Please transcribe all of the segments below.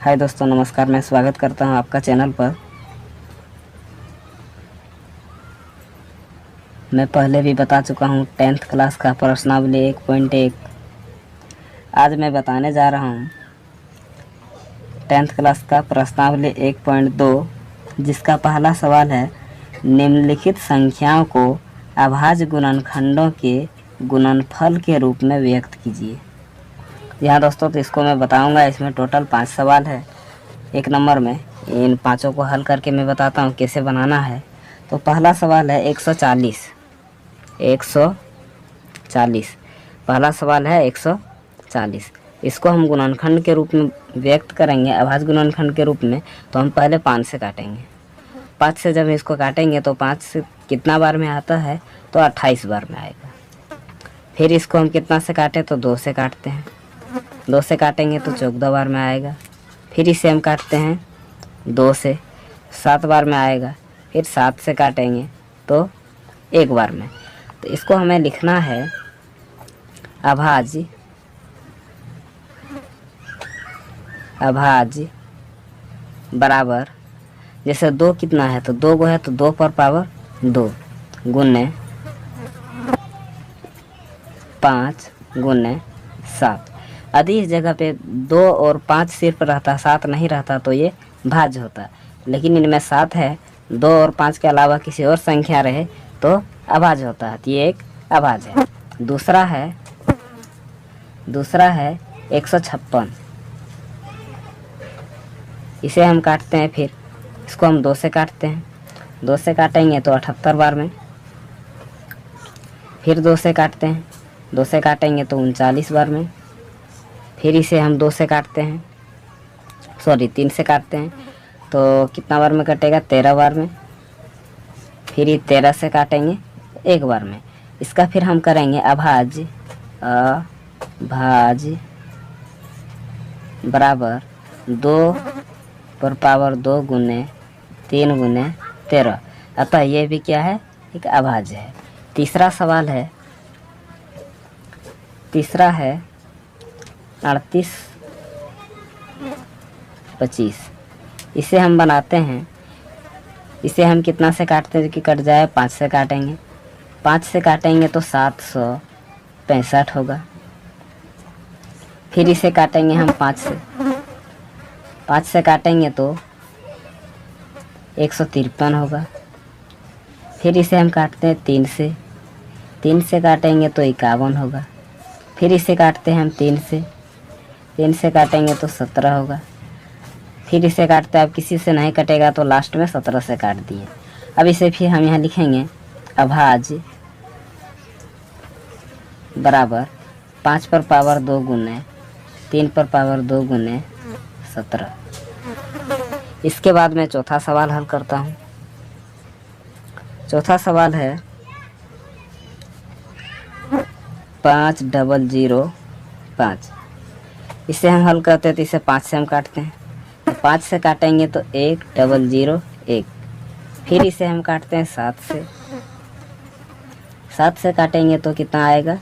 हाय दोस्तों, नमस्कार। मैं स्वागत करता हूं आपका चैनल पर। मैं पहले भी बता चुका हूं 10th क्लास का प्रश्नावली 1.1। आज मैं बताने जा रहा हूं 10th क्लास का प्रश्नावली 1.2, जिसका पहला सवाल है, निम्नलिखित संख्याओं को अभाज्य गुणनखंडों के गुणनफल के रूप में व्यक्त कीजिए। यहाँ दोस्तों तो इसको मैं बताऊंगा। इसमें टोटल 5 सवाल है। एक नंबर में इन पांचों को हल करके मैं बताता हूँ कैसे बनाना है। तो पहला सवाल है 140। 140 पहला सवाल है 140। इसको हम गुणनखंड के रूप में व्यक्त करेंगे, अभाज्य गुणनखंड के रूप में। तो हम पहले 5 से काटेंगे। 5 से जब इसको काटेंगे तो 5 से कितना बार में आता है, तो 28 बार में आएगा। फिर इसको हम कितना से काटें, तो 2 से काटते हैं। 2 से काटेंगे तो 14 बार में आएगा। फिर इसे हम काटते हैं 2 से, 7 बार में आएगा। फिर 7 से काटेंगे तो 1 बार में। तो इसको हमें लिखना है अभाज्य बराबर, जैसे 2 कितना है, तो 2 गो है तो 2 पर पावर 2 गुने 5 गुने 7। यदि इस जगह पे 2 और 5 सिर्फ रहता, 7 नहीं रहता, तो ये भाज्य होता। लेकिन इनमें 7 है, 2 और 5 के अलावा किसी और संख्या रहे तो अभाज्य होता है। तो ये एक अभाज्य है। दूसरा है 156। इसे हम काटते हैं। फिर इसको हम 2 से काटते हैं। 2 से काटेंगे तो 78 बार में। फिर 2 से काटते हैं। 2 से काटेंगे तो 39 बार में। फिर इसे हम 2 से काटते हैं, 3 से काटते हैं तो कितना बार में कटेगा, 13 बार में। फिर ये 13 से काटेंगे 1 बार में। इसका फिर हम करेंगे अभाज्य बराबर 2 पर पावर 2 गुने 3 गुने 13। अतः ये भी क्या है, एक अभाज्य है। तीसरा है 38 25। इसे हम बनाते हैं। इसे हम कितना से काटते हैं कि कट जाए, 5 से काटेंगे। 5 से काटेंगे तो 765 होगा। फिर इसे काटेंगे हम 5 से काटेंगे तो 153 होगा। फिर इसे हम काटते हैं 3 से काटेंगे तो 51 होगा। फिर इसे काटते हैं हम 3 से काटेंगे तो 17 होगा। फिर इसे काटते हैं, अब किसी से नहीं कटेगा तो लास्ट में 17 से काट दिए। अब इसे फिर हम यहाँ लिखेंगे अभाज्य बराबर 5 पर पावर 2 गुने 3 पर पावर 2 गुने 17। इसके बाद मैं चौथा सवाल हल करता हूँ। चौथा सवाल है 5005। इसे हम हल करते हैं तो इसे 5 से हम काटते हैं। 5 से काटेंगे तो 1001। फिर इसे हम काटते हैं 7 से काटेंगे तो कितना आएगा,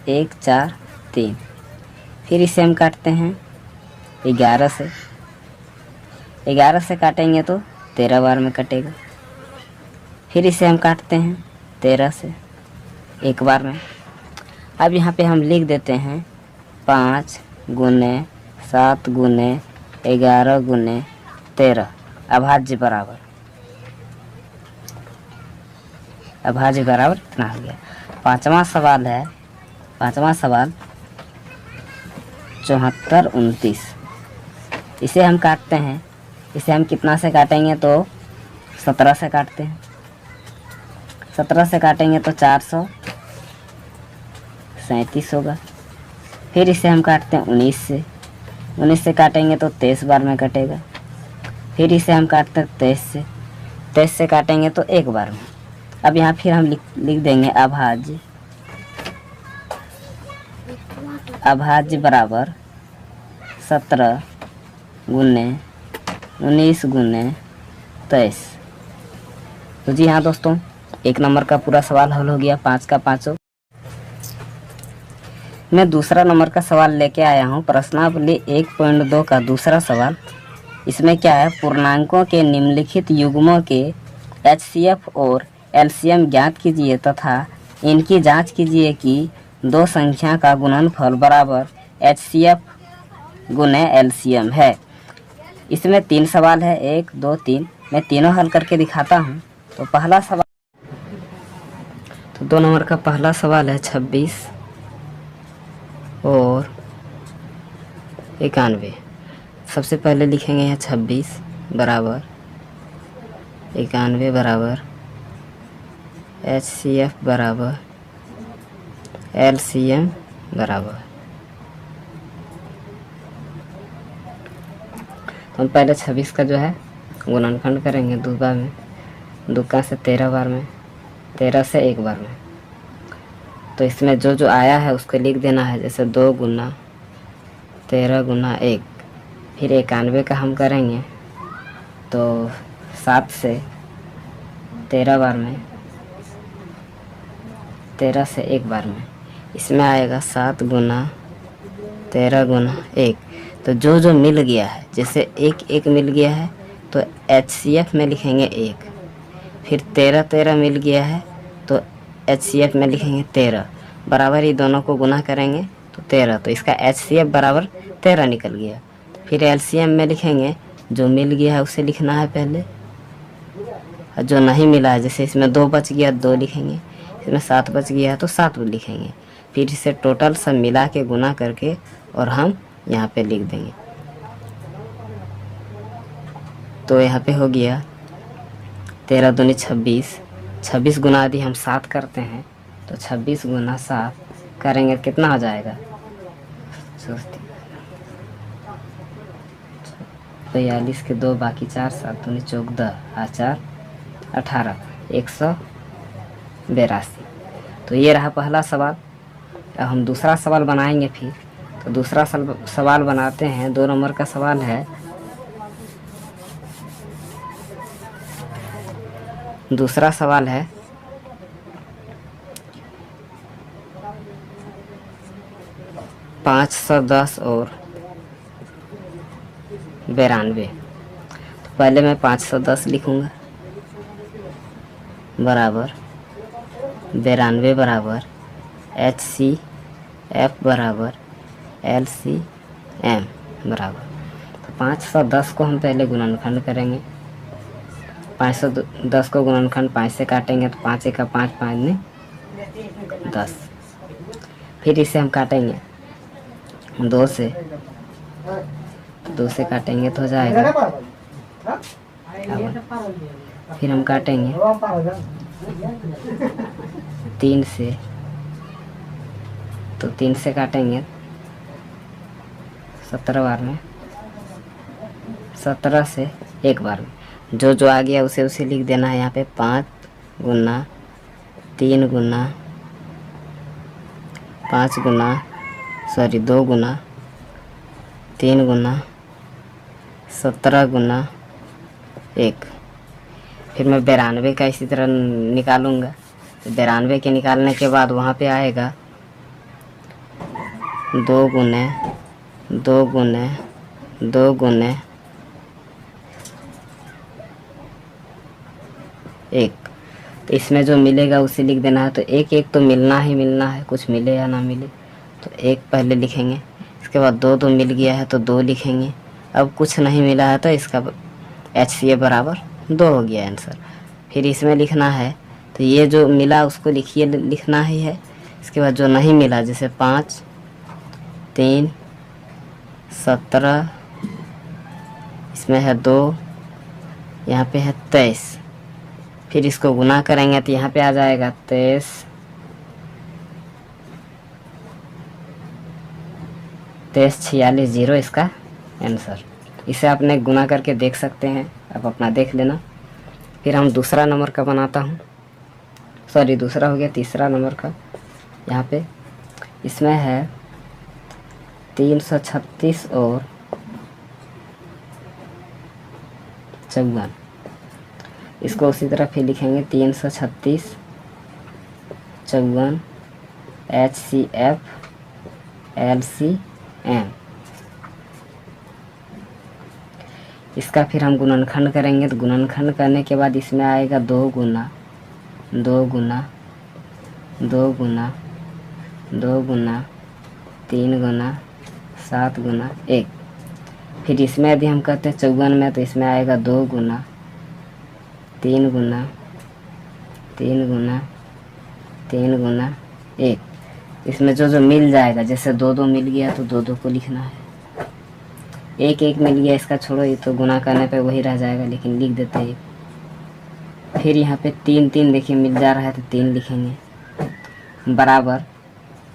143। फिर इसे हम काटते हैं 11 से काटेंगे तो 13 बार में कटेगा। फिर इसे हम काटते हैं 13 से 1 बार में। अब यहाँ पे हम लिख देते हैं 5 गुने 7 गुने 11 गुने 13 अभाज्य बराबर इतना हो गया। पांचवा सवाल 7429। इसे हम काटते हैं। इसे हम कितना से काटेंगे, तो 17 से काटते हैं। 17 से काटेंगे तो 437 होगा। फिर इसे हम काटते हैं 19 से काटेंगे तो 23 बार में कटेगा। फिर इसे हम काटते हैं 23 से काटेंगे तो 1 बार में। अब यहाँ फिर हम लिख देंगे अभाज्य बराबर 17 गुने 19 गुने 23। तो जी हाँ दोस्तों, 1 नंबर का पूरा सवाल हल हो गया, 5 का 5। मैं दूसरा नंबर का सवाल लेके आया हूँ। प्रश्नावली 1.2 का दूसरा सवाल इसमें क्या है, पूर्णांकों के निम्नलिखित युग्मों के HCF और LCM ज्ञात कीजिए तथा इनकी जांच कीजिए कि दो संख्या का गुणनफल बराबर HCF गुने LCM है। इसमें 3 सवाल है, 1 2 3। मैं तीनों हल करके दिखाता हूँ। तो पहला सवाल, तो 2 नंबर का पहला सवाल है 26 और 91। सबसे पहले लिखेंगे यहाँ 26 बराबर 91 बराबर HCF बराबर LCM बराबर। तो हम पहले 26 का जो है गुणनखंड करेंगे 2 बार में, 2 का से 13 बार में, 13 से 1 बार में। तो इसमें जो जो आया है उसको लिख देना है, जैसे 2 गुना 13 गुना 1। फिर 91 का हम करेंगे तो 7 से 13 बार में, 13 से 1 बार में। इसमें आएगा 7 गुना 13 गुना 1। तो जो जो मिल गया है, जैसे 1 1 मिल गया है तो HCF में लिखेंगे 1। फिर 13 13 मिल गया है तो HCF में लिखेंगे 13 बराबर, ही दोनों को गुना करेंगे तो 13। तो इसका HCF बराबर 13 निकल गया। फिर LCM में लिखेंगे, जो मिल गया है उसे लिखना है पहले, और जो नहीं मिला है, जैसे इसमें 2 बच गया 2 लिखेंगे, इसमें 7 बच गया है तो 7 लिखेंगे। फिर इसे टोटल सब मिला के गुना करके और हम यहाँ पे लिख देंगे। तो यहाँ पे हो गया 13 दूनी 26, 26 गुना यदि हम 7 करते हैं तो 26 गुना 7 करेंगे कितना हो जाएगा, 42 के 2 बाकी 4, 7 दूनी 14, 4 18, 182। तो ये रहा पहला सवाल। अब हम दूसरा सवाल बनाएंगे। फिर तो दूसरा सवाल बनाते हैं। 2 नंबर का सवाल है, दूसरा सवाल है 510 और 92। तो पहले मैं 510 लिखूँगा बराबर 92 बराबर HCF बराबर LCM बराबर। तो 510 को हम पहले गुणनखंड करेंगे। 510 को गुणनखंड 5 से काटेंगे तो 5 1 का 5, 5 ने 10। फिर इसे हम काटेंगे 2 से, 2 से काटेंगे तो हो जाएगा। फिर हम काटेंगे 3 से, तो 3 से काटेंगे 17 बार में, 17 से 1 बार में। जो जो आ गया उसे उसे लिख देना है यहाँ पे। 5 गुना 3 गुना 5 गुना 2 गुना 3 गुना 17 गुना 1। फिर मैं 92 का इसी तरह निकालूंगा। तो 92 के निकालने के बाद वहाँ पे आएगा 2 गुने 2 गुने 2 गुने 1। तो इसमें जो मिलेगा उसे लिख देना है। तो 1 1 तो मिलना ही मिलना है, कुछ मिले या ना मिले। तो 1 पहले लिखेंगे, इसके बाद 2 2 मिल गया है तो 2 लिखेंगे। अब कुछ नहीं मिला है तो इसका HCF बराबर 2 हो गया आंसर। फिर इसमें लिखना है, तो ये जो मिला उसको लिखिए, लिखना ही है। इसके बाद जो नहीं मिला, जैसे 5 3 17, इसमें है 2, यहाँ पे है 23। फिर इसको गुना करेंगे तो यहाँ पे आ जाएगा 23 46 0 इसका आंसर। इसे आपने गुना करके देख सकते हैं, आप अपना देख लेना। फिर हम दूसरा नंबर का बनाता हूँ, सॉरी दूसरा हो गया, तीसरा नंबर का। यहाँ पे इसमें है 336 और 54। इसको उसी तरह फिर लिखेंगे 336 54 HCF LCM। इसका फिर हम गुणनखंड करेंगे। तो गुणनखंड करने के बाद इसमें आएगा 2 गुना 2 गुना 2 गुना 2 गुना 3 गुना 7 गुना 1। फिर इसमें यदि हम करते हैं 54 में, तो इसमें आएगा 2 गुना 3 गुना 3 गुना 3 गुना 1। इसमें जो जो मिल जाएगा, जैसे 2 2 मिल गया तो 2 2 को लिखना है। 1 1 मिल गया, इसका छोड़ो, ये तो गुना करने पे वही रह जाएगा, लेकिन लिख देते हैं। फिर यहाँ पे 3 3 देखिए मिल जा रहा है, तो 3 लिखेंगे बराबर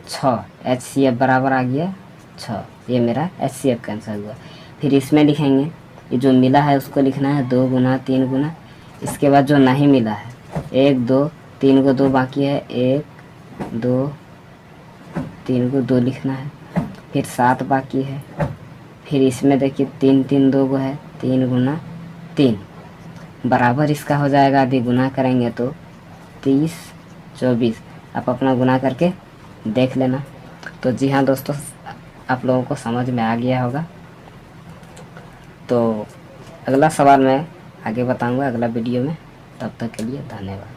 6। HCF बराबर आ गया 6। ये मेरा HCF कैंसिल हुआ। फिर इसमें लिखेंगे, ये जो मिला है उसको लिखना है 2 गुना 3 गुना। इसके बाद जो नहीं मिला है 1 2 3 को 2 बाकी है, 1 2 3 को 2 लिखना है। फिर 7 बाकी है। फिर इसमें देखिए 3 3 2 को है, 3 गुना 3 बराबर इसका हो जाएगा, यदि गुना करेंगे तो 30 24। आप अपना गुना करके देख लेना। तो जी हाँ दोस्तों, आप लोगों को समझ में आ गया होगा। तो अगला सवाल मैं आगे बताऊंगा अगला वीडियो में। तब तक के लिए धन्यवाद।